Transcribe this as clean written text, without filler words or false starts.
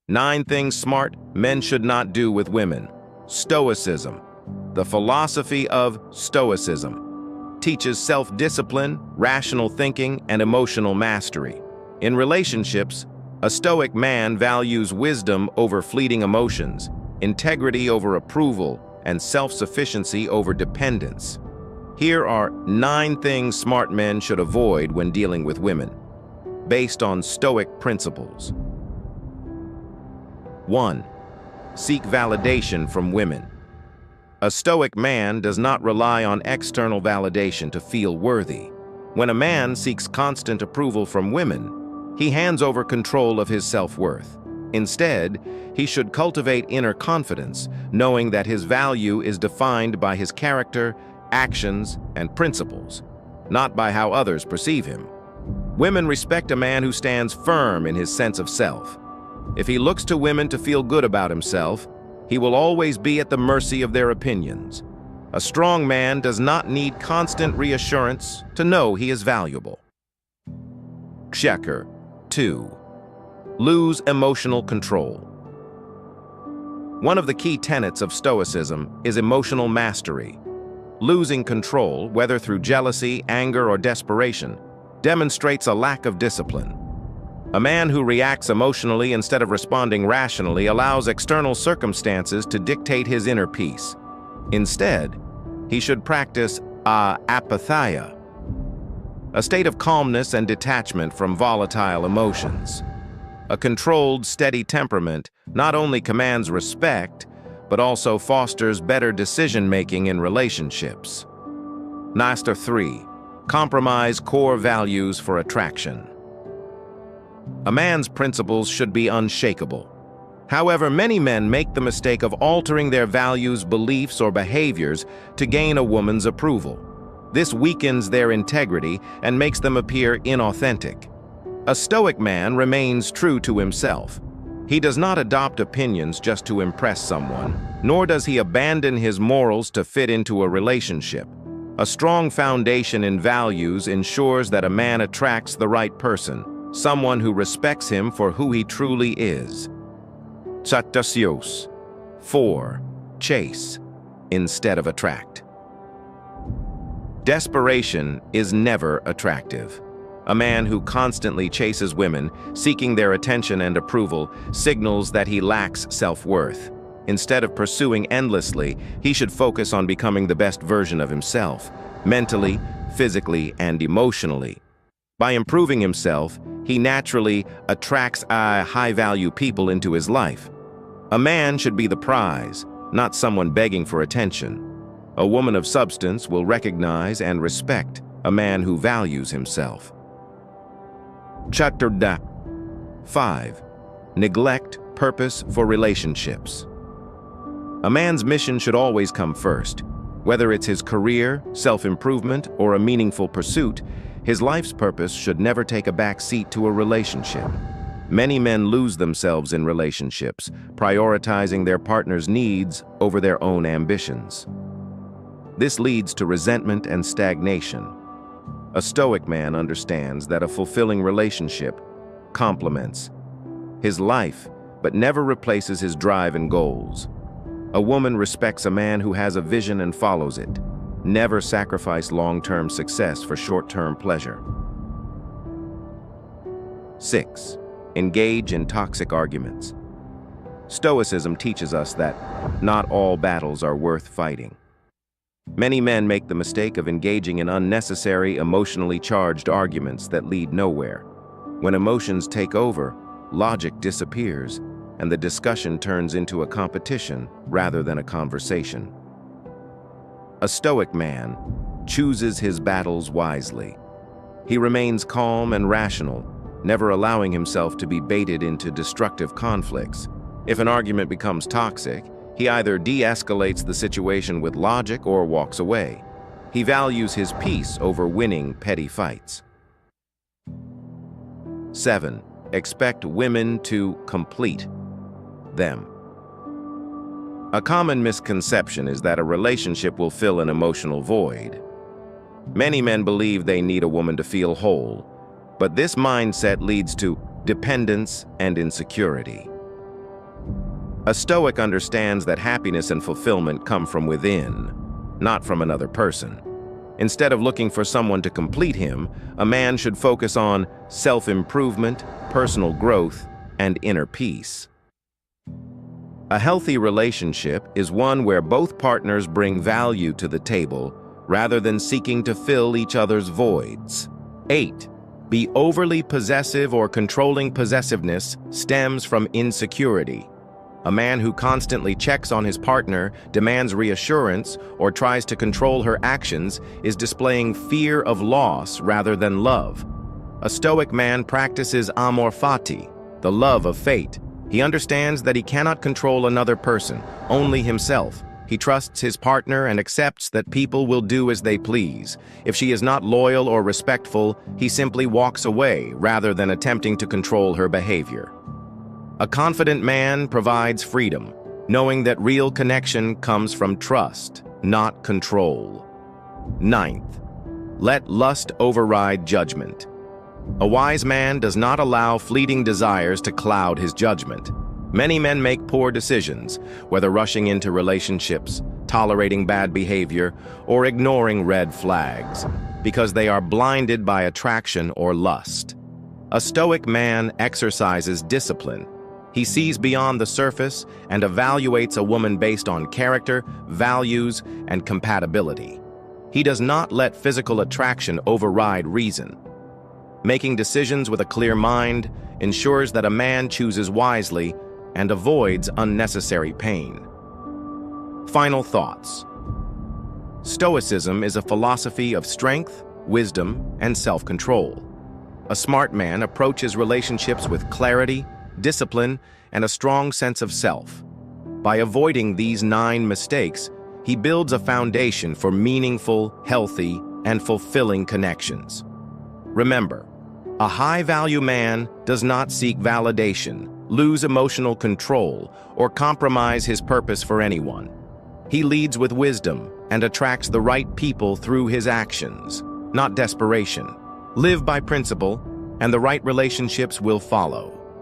9 things smart men should not do with women. Stoicism. The philosophy of Stoicism teaches self-discipline, rational thinking, and emotional mastery. In relationships, a Stoic man values wisdom over fleeting emotions, integrity over approval, and self-sufficiency over dependence. Here are 9 things smart men should avoid when dealing with women, based on Stoic principles. 1. Seek validation from women. A Stoic man does not rely on external validation to feel worthy. When a man seeks constant approval from women, he hands over control of his self-worth. Instead, he should cultivate inner confidence, knowing that his value is defined by his character, actions, and principles, not by how others perceive him. Women respect a man who stands firm in his sense of self. If he looks to women to feel good about himself, he will always be at the mercy of their opinions. A strong man does not need constant reassurance to know he is valuable. Checker 2. Lose emotional control. One of the key tenets of Stoicism is emotional mastery. Losing control, whether through jealousy, anger, or desperation, demonstrates a lack of discipline. A man who reacts emotionally instead of responding rationally allows external circumstances to dictate his inner peace. Instead, he should practice apatheia, a state of calmness and detachment from volatile emotions. A controlled, steady temperament not only commands respect, but also fosters better decision-making in relationships. Master 3. Compromise core values for attraction. A man's principles should be unshakable. However, many men make the mistake of altering their values, beliefs, or behaviors to gain a woman's approval. This weakens their integrity and makes them appear inauthentic. A Stoic man remains true to himself. He does not adopt opinions just to impress someone, nor does he abandon his morals to fit into a relationship. A strong foundation in values ensures that a man attracts the right person, someone who respects him for who he truly is. Chatasios. 4. Chase instead of attract. Desperation is never attractive. A man who constantly chases women, seeking their attention and approval, signals that he lacks self-worth. Instead of pursuing endlessly, he should focus on becoming the best version of himself, mentally, physically, and emotionally. By improving himself, he naturally attracts high-value people into his life. A man should be the prize, not someone begging for attention. A woman of substance will recognize and respect a man who values himself. Chapter 5. Neglect purpose for relationships. A man's mission should always come first. Whether it's his career, self-improvement, or a meaningful pursuit, his life's purpose should never take a back seat to a relationship. Many men lose themselves in relationships, prioritizing their partner's needs over their own ambitions. This leads to resentment and stagnation. A Stoic man understands that a fulfilling relationship complements his life, but never replaces his drive and goals. A woman respects a man who has a vision and follows it. Never sacrifice long-term success for short-term pleasure. 6. Engage in toxic arguments. Stoicism teaches us that not all battles are worth fighting. Many men make the mistake of engaging in unnecessary, emotionally charged arguments that lead nowhere. When emotions take over, logic disappears, and the discussion turns into a competition rather than a conversation. A Stoic man chooses his battles wisely. He remains calm and rational, never allowing himself to be baited into destructive conflicts. If an argument becomes toxic, he either de-escalates the situation with logic or walks away. He values his peace over winning petty fights. 7. Expect women to complete them. A common misconception is that a relationship will fill an emotional void. Many men believe they need a woman to feel whole, but this mindset leads to dependence and insecurity. A Stoic understands that happiness and fulfillment come from within, not from another person. Instead of looking for someone to complete him, a man should focus on self-improvement, personal growth, and inner peace. A healthy relationship is one where both partners bring value to the table rather than seeking to fill each other's voids. 8. Be overly possessive or controlling. Possessiveness stems from insecurity. A man who constantly checks on his partner, demands reassurance, or tries to control her actions is displaying fear of loss rather than love. A Stoic man practices amor fati, the love of fate. He understands that he cannot control another person, only himself. He trusts his partner and accepts that people will do as they please. If she is not loyal or respectful, he simply walks away rather than attempting to control her behavior. A confident man provides freedom, knowing that real connection comes from trust, not control. 9th, let lust override judgment. A wise man does not allow fleeting desires to cloud his judgment. Many men make poor decisions, whether rushing into relationships, tolerating bad behavior, or ignoring red flags, because they are blinded by attraction or lust. A Stoic man exercises discipline. He sees beyond the surface and evaluates a woman based on character, values, and compatibility. He does not let physical attraction override reason. Making decisions with a clear mind ensures that a man chooses wisely and avoids unnecessary pain. Final thoughts. Stoicism is a philosophy of strength, wisdom, and self-control. A smart man approaches relationships with clarity, discipline, and a strong sense of self. By avoiding these 9 mistakes, he builds a foundation for meaningful, healthy, and fulfilling connections. Remember, a high-value man does not seek validation, lose emotional control, or compromise his purpose for anyone. He leads with wisdom and attracts the right people through his actions, not desperation. Live by principle, and the right relationships will follow.